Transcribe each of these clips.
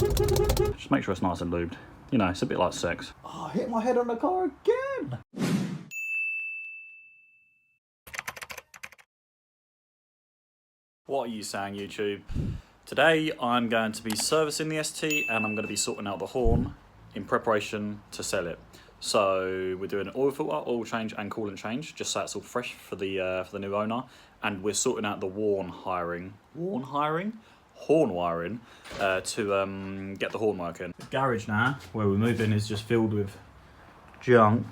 Just make sure it's nice and lubed. You know, it's a bit like sex. Oh, I hit my head on the car again! What are you saying, YouTube? Today I'm going to be servicing the ST and I'm going to be sorting out the horn in preparation to sell it. So we're doing an oil filter, oil change and coolant change, just so it's all fresh for the new owner. And we're sorting out the horn wiring to get the horn working. The garage now, where we're moving, is just filled with junk.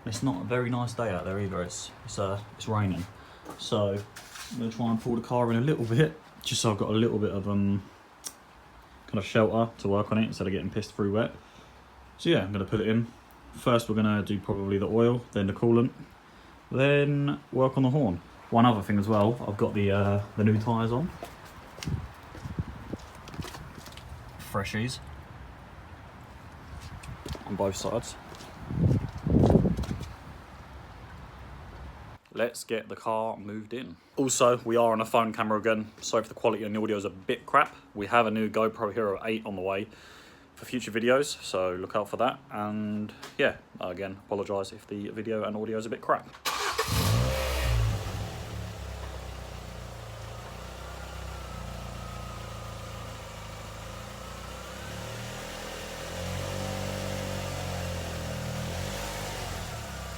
It's not a very nice day out there either. It's raining, so I'm gonna try and pull the car in a little bit, just so I've got a little bit of kind of shelter to work on it instead of getting pissed through wet. So yeah, I'm gonna put it in. First, we're gonna do probably the oil, then the coolant, then work on the horn. One other thing as well, I've got the new tyres on. Freshies on both sides. Let's get the car moved in. Also, we are on a phone camera again. Sorry if the quality on the audio is a bit crap. We have a new GoPro Hero 8 on the way for future videos, so look out for that. And yeah, again, apologise if the video and audio is a bit crap.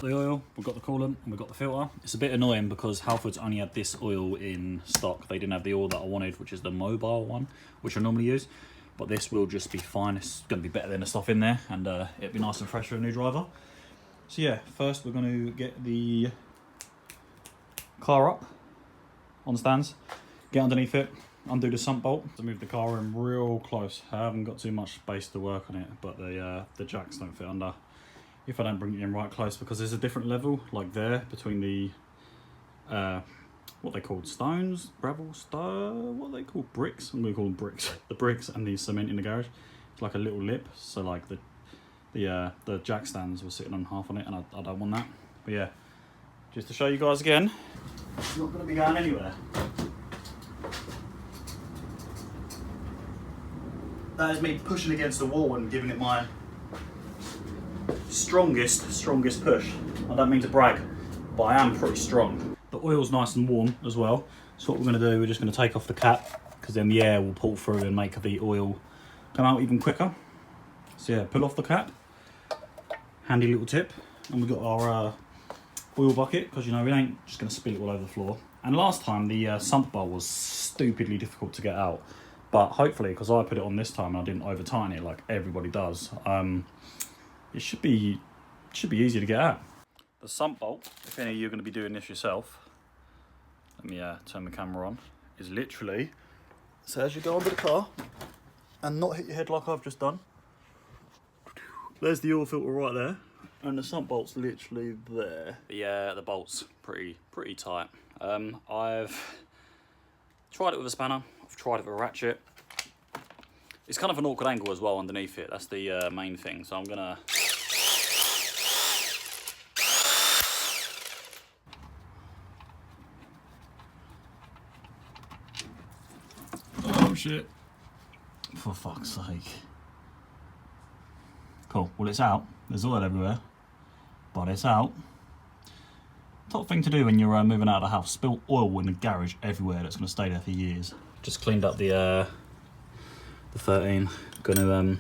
The oil, we've got the coolant, and we've got the filter. It's a bit annoying because Halford's only had this oil in stock. They didn't have the oil that I wanted, which is the mobile one, which I normally use. But this will just be fine. It's going to be better than the stuff in there, and it'll be nice and fresh for a new driver. So yeah, first we're going to get the car up on stands, get underneath it, undo the sump bolt to move the car in real close. I haven't got too much space to work on it, but the jacks don't fit under if I don't bring it in right close, because there's a different level like there between the what they called stones, gravel, what are they called, bricks? I'm gonna call them bricks. The bricks and the cement in the garage. It's like a little lip, so like the jack stands were sitting on half on it, and I don't want that. But yeah, just to show you guys again, it's not gonna be going anywhere. That is me pushing against the wall and giving it my strongest push. I don't mean to brag, but I am pretty strong. The oil's nice and warm as well, so what we're going to do, we're just going to take off the cap, because then the air will pull through and make the oil come out even quicker. So yeah, pull off the cap, handy little tip, and we've got our oil bucket, because you know we ain't just going to spill it all over the floor. And last time the sump bowl was stupidly difficult to get out, but hopefully, because I put it on this time and I didn't over tighten it like everybody does, it should be easy to get out. The sump bolt, if any of you are going to be doing this yourself, let me turn the camera on, is literally, so as you go under the car and not hit your head like I've just done, there's the oil filter right there, and the sump bolt's literally there. The bolt's pretty tight. I've tried it with a spanner, I've tried it with a ratchet. It's kind of an awkward angle as well underneath it, that's the main thing, so I'm gonna shit. For fuck's sake. Cool, well it's out. There's oil everywhere, but it's out. Top thing to do when you're moving out of the house, spill oil in the garage everywhere, that's going to stay there for years. Just cleaned up the 13. Gonna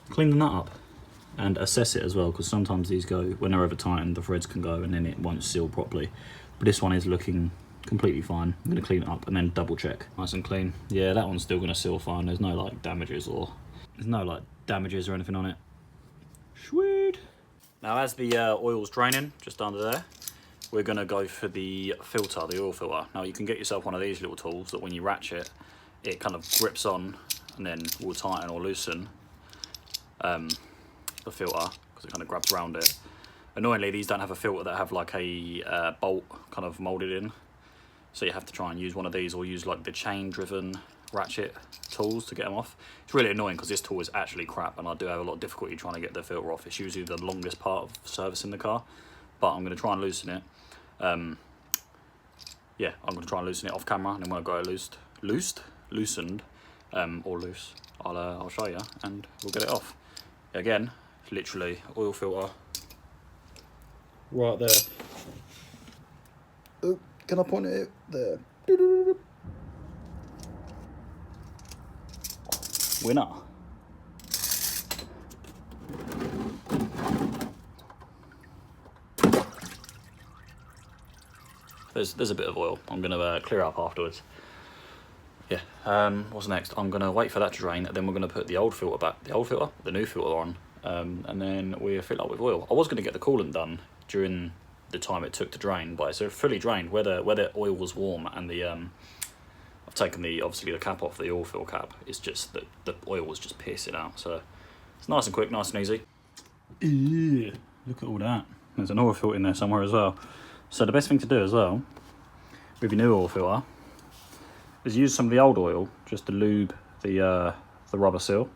clean the nut up and assess it as well, because sometimes these go, when they're over tightened, the threads can go and then it won't seal properly. But this one is looking completely fine. I'm going to clean it up and then double check. Nice and clean. Yeah, that one's still going to seal fine. There's no like damages or anything on it. Sweet. Now as the oil's draining just under there, we're going to go for the filter, the oil filter. Now you can get yourself one of these little tools that when you ratchet, it kind of grips on and then will tighten or loosen the filter, because it kind of grabs around it. Annoyingly, these don't have a filter that have like a bolt kind of molded in. So you have to try and use one of these, or use like the chain driven ratchet tools to get them off. It's really annoying because this tool is actually crap, and I do have a lot of difficulty trying to get the filter off. It's usually the longest part of servicing the car, but I'm going to try and loosen it. Yeah, I'm going to try and loosen it off camera, and then when I got it loosened, or loose, I'll show you and we'll get it off. Again, literally oil filter right there. Oh, can I point it there? Winner. There's a bit of oil. I'm gonna clear up afterwards. Yeah. What's next? I'm gonna wait for that to drain, and then we're gonna put the old filter back, the new filter on, and then we fill up with oil. I was gonna get the coolant done during the time it took to drain, but it's fully drained. Where the oil was warm and the I've taken obviously the cap off the oil fill cap. It's just that the oil was just pissing out. So it's nice and quick, nice and easy. Ew, look at all that. There's an oil filter in there somewhere as well. So the best thing to do as well with your new oil filter is use some of the old oil just to lube the rubber seal.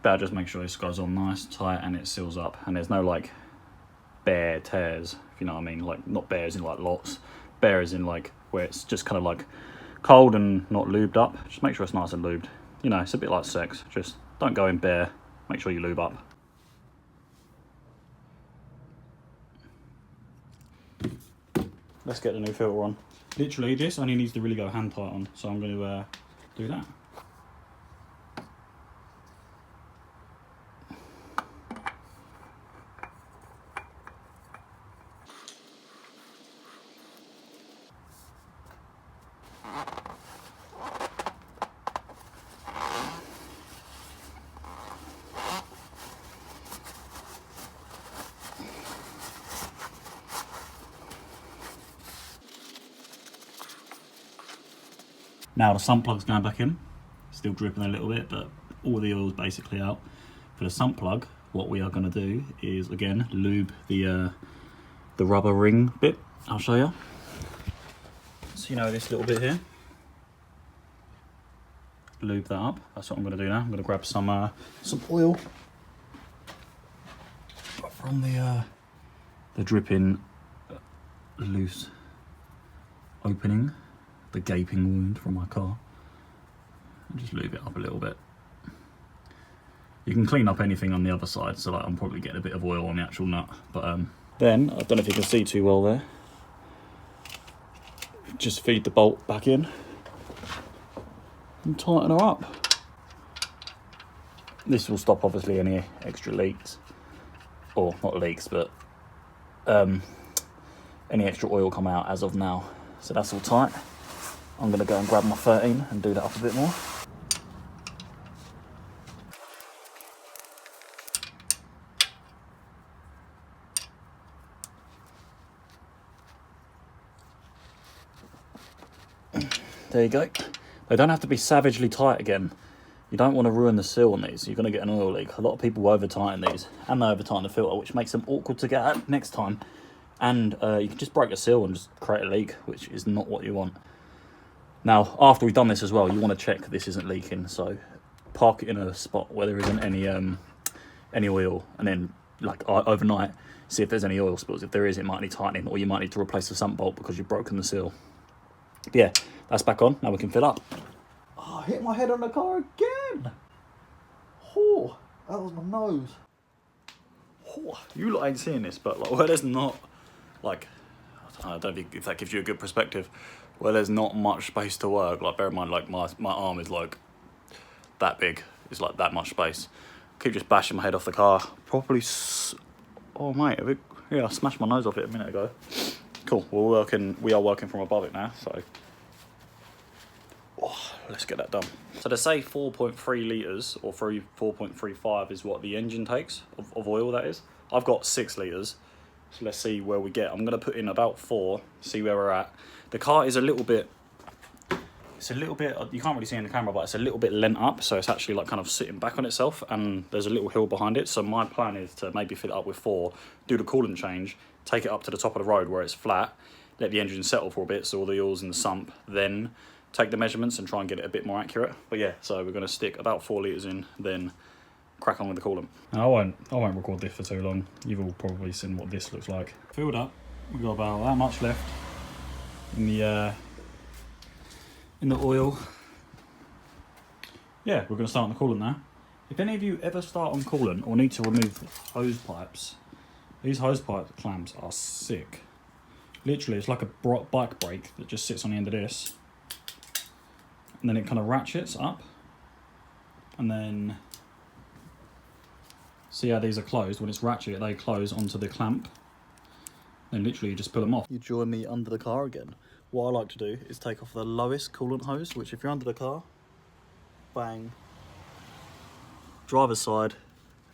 That just make sure this goes on nice, tight, and it seals up. And there's no like bare tears, if you know what I mean. Like not bears in like lots, bare as in like where it's just kind of like cold and not lubed up. Just make sure it's nice and lubed. You know, it's a bit like sex. Just don't go in bare. Make sure you lube up. Let's get the new filter on. Literally, this only needs to really go hand tight on, so I'm going to do that. Now the sump plug's going back in, still dripping a little bit, but all the oil's basically out. For the sump plug, what we are going to do is again lube the rubber ring bit. I'll show you. So you know this little bit here, lube that up. That's what I'm going to do now. I'm going to grab some oil from the dripping loose opening. The gaping wound from my car, and just lube it up a little bit. You can clean up anything on the other side, so like I'm probably getting a bit of oil on the actual nut, but then I don't know if you can see too well there, just feed the bolt back in and tighten her up. This will stop obviously any extra leaks, or not leaks, but any extra oil come out as of now. So that's all tight. I'm going to go and grab my 13 and do that up a bit more. There you go. They don't have to be savagely tight again. You don't want to ruin the seal on these. You're going to get an oil leak. A lot of people over tighten these, and they over tighten the filter, which makes them awkward to get at next time. And you can just break a seal and just create a leak, which is not what you want. Now, after we've done this as well, you want to check this isn't leaking. So park it in a spot where there isn't any oil, and then like overnight, see if there's any oil spills. If there is, it might need tightening, or you might need to replace the sump bolt because you've broken the seal. But yeah, that's back on. Now we can fill up. Oh, I hit my head on the car again. Oh, that was my nose. Oh, you lot ain't seeing this, but like, where there's not, like, I don't know if that gives you a good perspective, where there's not much space to work, like bear in mind, like my arm is like that big, it's like that much space. Keep just bashing my head off the car. Probably, oh mate, yeah, I smashed my nose off it a minute ago. Cool, we are working from above it now, so let's get that done. So they say 4.3 litres or 4.35 is what the engine takes of oil, that is. I've got 6 litres, so let's see where we get. I'm going to put in about 4, see where we're at. The car is a little bit, you can't really see in the camera, but it's a little bit lent up, so it's actually like kind of sitting back on itself, and there's a little hill behind it. So my plan is to maybe fill it up with 4, do the coolant change, take it up to the top of the road where it's flat, let the engine settle for a bit, so all the oil's in the sump, then take the measurements and try and get it a bit more accurate. But yeah, so we're going to stick about 4 litres in, then crack on with the coolant. I won't record this for too long. You've all probably seen what this looks like. Filled up, we've got about that much left in the oil. yeah, we're going to start on the coolant now. If any of you ever start on coolant or need to remove hose pipes, these hose pipe clamps are sick. Literally, it's like a bike brake that just sits on the end of this. And then it kind of ratchets up. And then, see how these are closed? When it's ratchet, they close onto the clamp. Then literally you just pull them off. You join me under the car again. What I like to do is take off the lowest coolant hose, which if you're under the car, bang. Driver's side,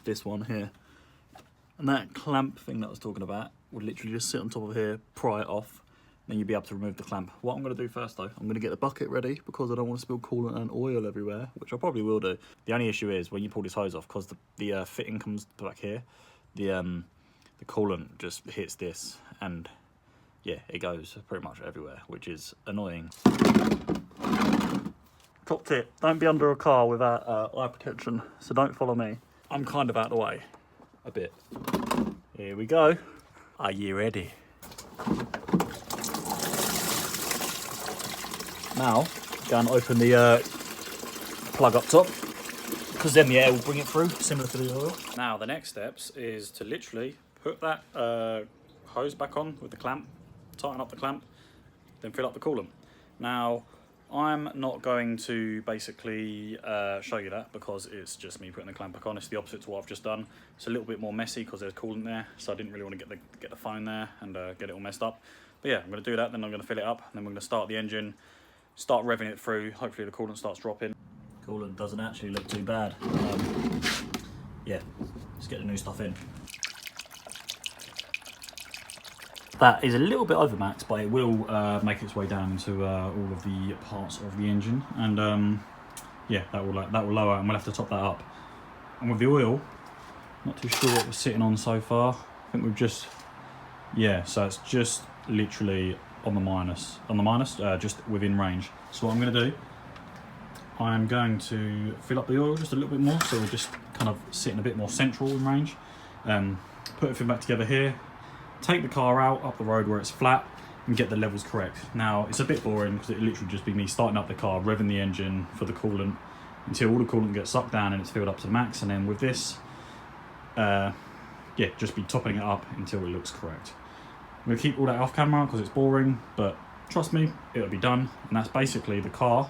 this one here. And that clamp thing that I was talking about would literally just sit on top of here, pry it off, then you'd be able to remove the clamp. What I'm going to do first though, I'm going to get the bucket ready because I don't want to spill coolant and oil everywhere, which I probably will do. The only issue is when you pull this hose off, because the fitting comes back here, the coolant just hits this and yeah, it goes pretty much everywhere, which is annoying. Top tip, don't be under a car without eye protection, so don't follow me. I'm kind of out of the way, a bit. Here we go. Are you ready? Now, go and open the plug up top, because then the air will bring it through, similar to the oil. Now, the next steps is to literally put that hose back on with the clamp, tighten up the clamp, then fill up the coolant. Now, I'm not going to basically show you that because it's just me putting the clamp back on. It's the opposite to what I've just done. It's a little bit more messy because there's coolant there, so I didn't really want to get the phone there and get it all messed up. But yeah, I'm going to do that, then I'm going to fill it up, and then we're going to start the engine, start revving it through. Hopefully the coolant starts dropping. Coolant doesn't actually look too bad. Yeah, let's get the new stuff in. That is a little bit over max, but it will make its way down into all of the parts of the engine, and yeah, that will lower, and we'll have to top that up. And with the oil, not too sure what we're sitting on so far. I think we've just, yeah, so it's just literally on the minus, just within range. So what I'm going to do, I'm going to fill up the oil just a little bit more, so we're just kind of sitting a bit more central in range. Put everything back together here. Take the car out up the road where it's flat and get the levels correct. Now it's a bit boring because it literally just be me starting up the car, revving the engine for the coolant until all the coolant gets sucked down and it's filled up to the max, and then with this, yeah, just be topping it up until it looks correct. I'm going to keep all that off camera because it's boring, but trust me, it'll be done. And that's basically the car,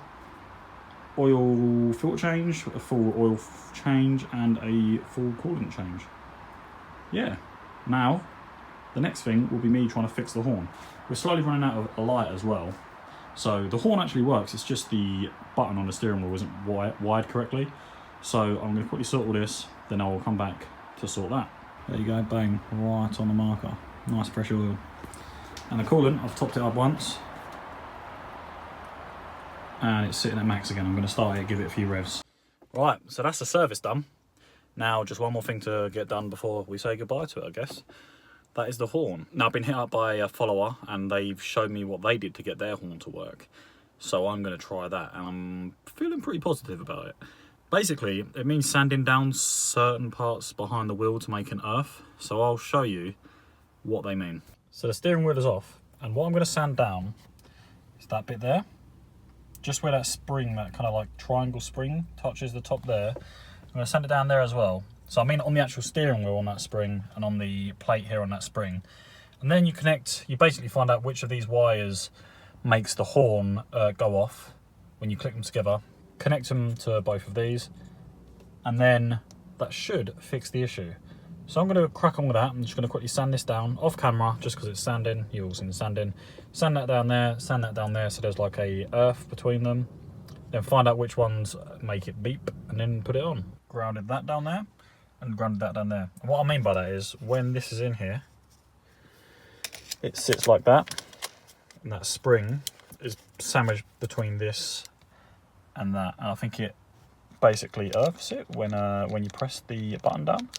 oil filter change, a full oil change and a full coolant change. Yeah, now the next thing will be me trying to fix the horn. We're slowly running out of light as well. So the horn actually works, it's just the button on the steering wheel isn't wired correctly. So I'm going to quickly sort all this, then I will come back to sort that. There you go, bang, right on the marker. Nice fresh oil. And the coolant, I've topped it up once. And it's sitting at max again. I'm going to start it, give it a few revs. Right, so that's the service done. Now just one more thing to get done before we say goodbye to it, I guess. That is the horn. Now I've been hit up by a follower and they've showed me what they did to get their horn to work. So I'm going to try that and I'm feeling pretty positive about it. Basically, it means sanding down certain parts behind the wheel to make an earth. So I'll show you what they mean. So the steering wheel is off, and what I'm going to sand down is that bit there. Just where that spring, that kind of like triangle spring touches the top there. I'm going to sand it down there as well. So I mean on the actual steering wheel on that spring and on the plate here on that spring. And then you basically find out which of these wires makes the horn go off when you click them together. Connect them to both of these, and then that should fix the issue. So I'm going to crack on with that. I'm just going to quickly sand this down off camera just because it's sanding. You've all seen the sanding. Sand that down there, sand that down there so there's like a earth between them. Then find out which ones make it beep and then put it on. Grounded that down there and grounded that down there. And what I mean by that is when this is in here, it sits like that, and that spring is sandwiched between this and that, and I think it basically earths it when you press the button down.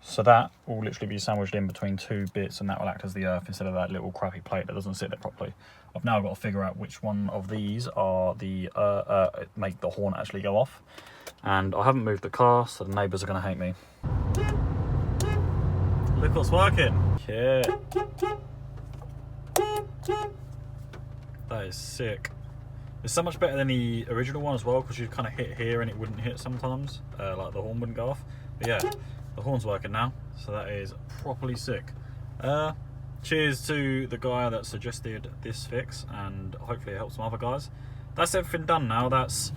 So that will literally be sandwiched in between two bits, and that will act as the earth instead of that little crappy plate that doesn't sit there properly. I've now got to figure out which one of these are the make the horn actually go off. And I haven't moved the car, so the neighbours are going to hate me. Look what's working. Yeah. That is sick. It's so much better than the original one as well, because you'd kind of hit here and it wouldn't hit sometimes, like the horn wouldn't go off. But yeah, the horn's working now, so that is properly sick. Cheers to the guy that suggested this fix, and hopefully it helps some other guys. That's everything done now. That's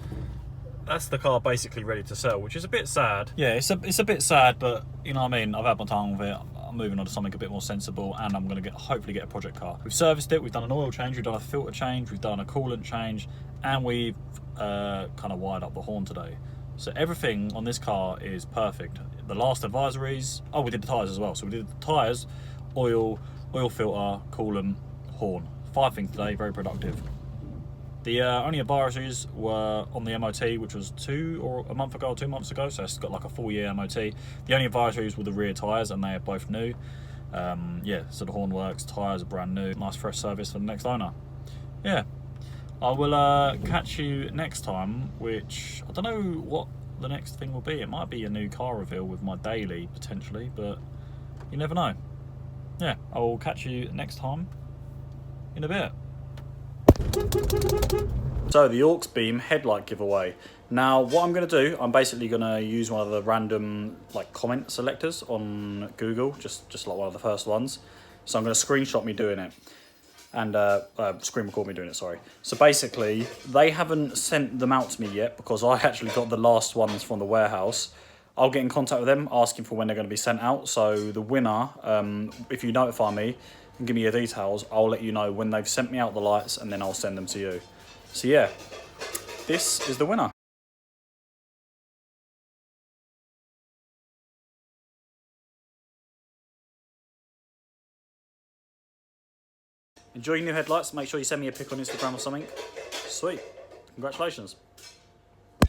the car basically ready to sell, which is a bit sad. Yeah, it's a bit sad, but you know what I mean. I've had my time with it. I'm moving on to something a bit more sensible, and I'm going to hopefully get a project car. We've serviced it. We've done an oil change. We've done a filter change. We've done a coolant change, and we've kind of wired up the horn today. So everything on this car is perfect. The last advisories. Oh, we did the tyres as well. So we did the tyres, oil filter, coolant, horn. 5 things today. Very productive. The only advisories were on the MOT, which was a month ago or 2 months ago, so it's got like a full year MOT. The only advisories were the rear tyres, and they are both new. Yeah, so the horn works, tyres are brand new, nice fresh service for the next owner. Yeah, I will catch you next time, which I don't know what the next thing will be. It might be a new car reveal with my daily, potentially, but you never know. Yeah, I will catch you next time in a bit. So the Auxbeam headlight giveaway. Now what I'm going to do, I'm basically going to use one of the random like comment selectors on Google, just like one of the first ones. So I'm going to screenshot me doing it and screen record me doing it, sorry. So basically they haven't sent them out to me yet because I actually got the last ones from the warehouse. I'll get in contact with them asking for when they're going to be sent out. So the winner, if you notify me and give me your details, I'll let you know when they've sent me out the lights, and then I'll send them to you. So yeah, this is the winner. Enjoy your new headlights. Make sure you send me a pic on Instagram or something. Sweet. Congratulations.